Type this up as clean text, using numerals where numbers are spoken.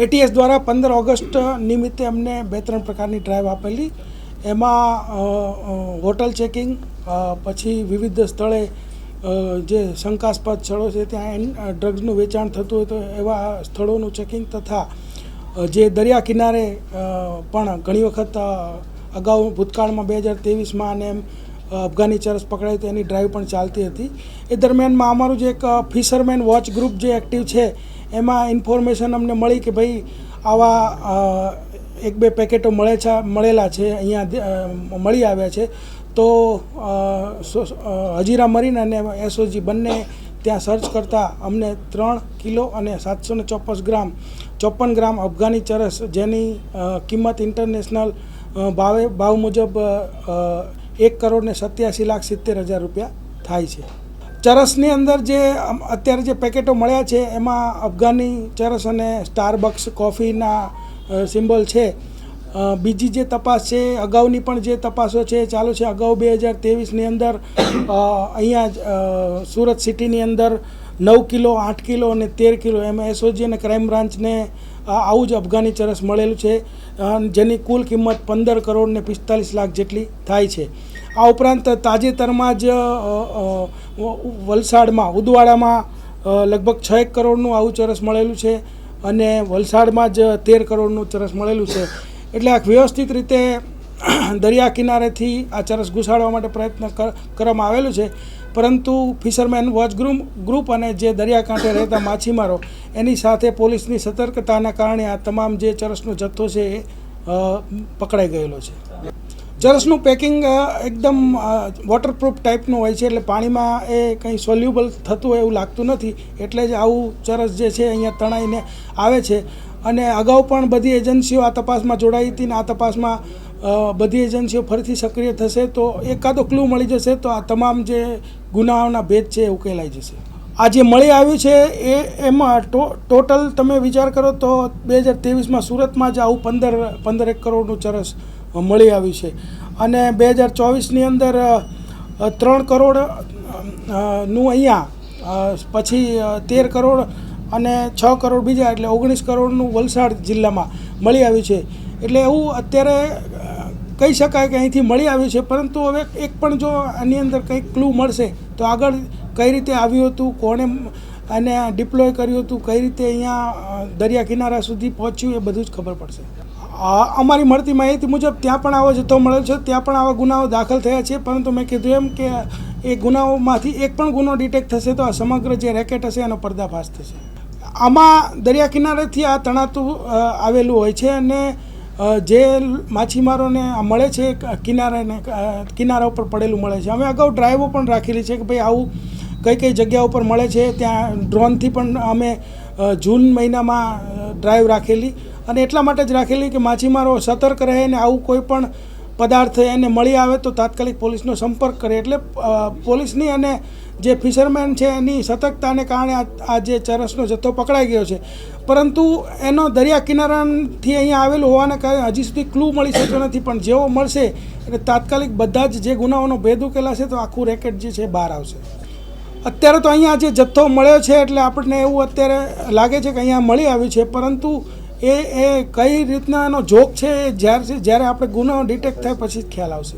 ATS દ્વારા 15 August નિમિત્તે અમને 2-3 પ્રકારની ડ્રાઈવ આપેલી. એમાં હોટલ ચેકિંગ, પછી વિવિધ સ્થળે જે શંકાસ્પદ સ્થળો છે ત્યાં ડ્રગ્સનું વેચાણ થતું હોય તો એવા સ્થળોનું ચેકિંગ, તથા જે દરિયા કિનારે પણ ઘણી વખત અગાઉ ભૂતકાળમાં 2023માં અને એમ અફઘાની ચરસ પકડાઈ તો એની ડ્રાઈવ પણ ચાલતી હતી. એ દરમિયાનમાં અમારું જે એક ફિશરમેન વોચ ગ્રુપ જે એક્ટિવ છે એમાં ઇન્ફોર્મેશન અમને મળી કે ભાઈ આવા 1-2 પેકેટો મળેલા છે, અહીંયા મળી આવ્યા છે. તો હજીરા મરીન અને એસઓજી બંને ત્યાં સર્ચ કરતાં અમને 3 કિલો અને 754 ગ્રામ અફઘાની ચરસ, જેની કિંમત ઇન્ટરનેશનલ ભાવ મુજબ 1,87,70,000 રૂપિયા થાય છે. ચરસની અંદર જે અત્યારે જે પેકેટો મળ્યા છે એમાં અફઘાની ચરસ અને સ્ટારબક્સ કોફીના સિમ્બોલ છે. બીજી જે તપાસ છે, અગાઉની પણ જે તપાસો છે ચાલુ છે. અગાઉ 2023ની અંદર અહીંયા સુરત સિટીની અંદર 9 કિલો, 8 કિલો અને 13 કિલો એમાં એસઓજી અને ક્રાઇમ બ્રાન્ચને આવું જ અફઘાની ચરસ મળેલું છે, જેની કુલ કિંમત 15 કરોડ ને 45 લાખ જેટલી થાય છે. આ ઉપરાંત તાજેતરમાં જ વલસાડમાં ઉદવાડામાં લગભગ 6 કરોડનું આવું ચરસ મળેલું છે અને વલસાડમાં જ 13 કરોડનું ચરસ મળેલું છે. એટલે આ વ્યવસ્થિત રીતે દરિયા કિનારેથી આ ચરસ ઘુસાડવા માટે પ્રયત્ન કરવામાં આવેલું છે, પરંતુ ફિશરમેન વોચ ગ્રુપ અને જે દરિયાકાંઠે રહેતા માછીમારો એની સાથે પોલીસની સતર્કતાના કારણે આ તમામ જે ચરસનો જથ્થો છે એ પકડાઈ ગયેલો છે. ચરસનું પેકિંગ એકદમ વોટરપ્રૂફ ટાઈપનું હોય છે, એટલે પાણીમાં એ કંઈ સોલ્યુબલ થતું હોય એવું લાગતું નથી, એટલે જ આવું ચરસ જે છે અહીંયા તણાઈને આવે છે. અને અગાઉ પણ બધી એજન્સીઓ આ તપાસમાં જોડાઈ હતી ને આ તપાસમાં બધી એજન્સીઓ ફરીથી સક્રિય થશે તો એકાદો ક્લુ મળી જશે તો આ તમામ જે ગુનાઓના ભેદ છે એ ઉકેલાઈ જશે. આ જે મળી આવ્યું છે એમાં ટોટલ તમે વિચાર કરો તો 2023માં સુરતમાં જ આવું 15 કરોડનું ચરસ મળી આવ્યું છે અને 2024ની અંદર 3 કરોડ નું અહીંયા, પછી 13 કરોડ અને 6 કરોડ બીજા, એટલે 19 કરોડનું વલસાડ જિલ્લામાં મળી આવ્યું છે. એટલે એવું અત્યારે કહી શકાય કે અહીંથી મળી આવ્યું છે, પરંતુ હવે એક પણ જો આની અંદર કંઈક ક્લુ મળશે તો આગળ કઈ રીતે આવ્યું હતું, કોણે આને ડિપ્લોય કર્યું હતું, કઈ રીતે અહીંયા દરિયા કિનારા સુધી પહોંચ્યું, એ બધું જ ખબર પડશે. અમારી મળતી માહિતી મુજબ ત્યાં પણ આવો જથ્થો મળેલો છે, ત્યાં પણ આવા ગુનાઓ દાખલ થયા છે, પરંતુ મેં કીધું એમ કે એ ગુનાઓમાંથી એક પણ ગુનો ડિટેક્ટ થશે તો આ સમગ્ર જે રેકેટ હશે એનો પર્દાફાશ થશે. આમાં દરિયા કિનારેથી આ તણાતું આવેલું હોય છે અને જે માછીમારોને મળે છે કિનારા ઉપર પડેલું મળે છે. અમે અગાઉ ડ્રાઈવો પણ રાખેલી છે કે ભાઈ આવું કઈ જગ્યા ઉપર મળે છે. ત્યાં ડ્રોનથી પણ અમે જૂન મહિનામાં ડ્રાઈવ રાખેલી અને એટલા માટે જ રાખેલી કે માછીમારો સતર્ક રહે અને આવું કોઈ પણ પદાર્થ એને મળી આવે તો તાત્કાલિક પોલીસનો સંપર્ક કરે. એટલે પોલીસની અને જે ફિશરમેન છે એની સતર્કતાને કારણે આ જે ચરસનો જથ્થો પકડાઈ ગયો છે, પરંતુ એનો દરિયા કિનારાથી અહીંયા આવેલું હોવાને કારણે હજી સુધી ક્લુ મળી શક્યો નથી. પણ જેવો મળશે એટલે તાત્કાલિક બધા જ જે ગુનાઓનો ભેદ ઉકેલાશે તો આખું રેકેટ જે છે બહાર આવશે. અત્યારે તો અહીંયા જે જથ્થો મળ્યો છે એટલે આપણને એવું અત્યારે લાગે છે કે અહીંયા મળી આવ્યું છે, પરંતુ એ કઈ રીતના એનો જોક છે જ્યારે આપણે ગુનો ડિટેક્ટ થાય પછી જ ખ્યાલ આવશે.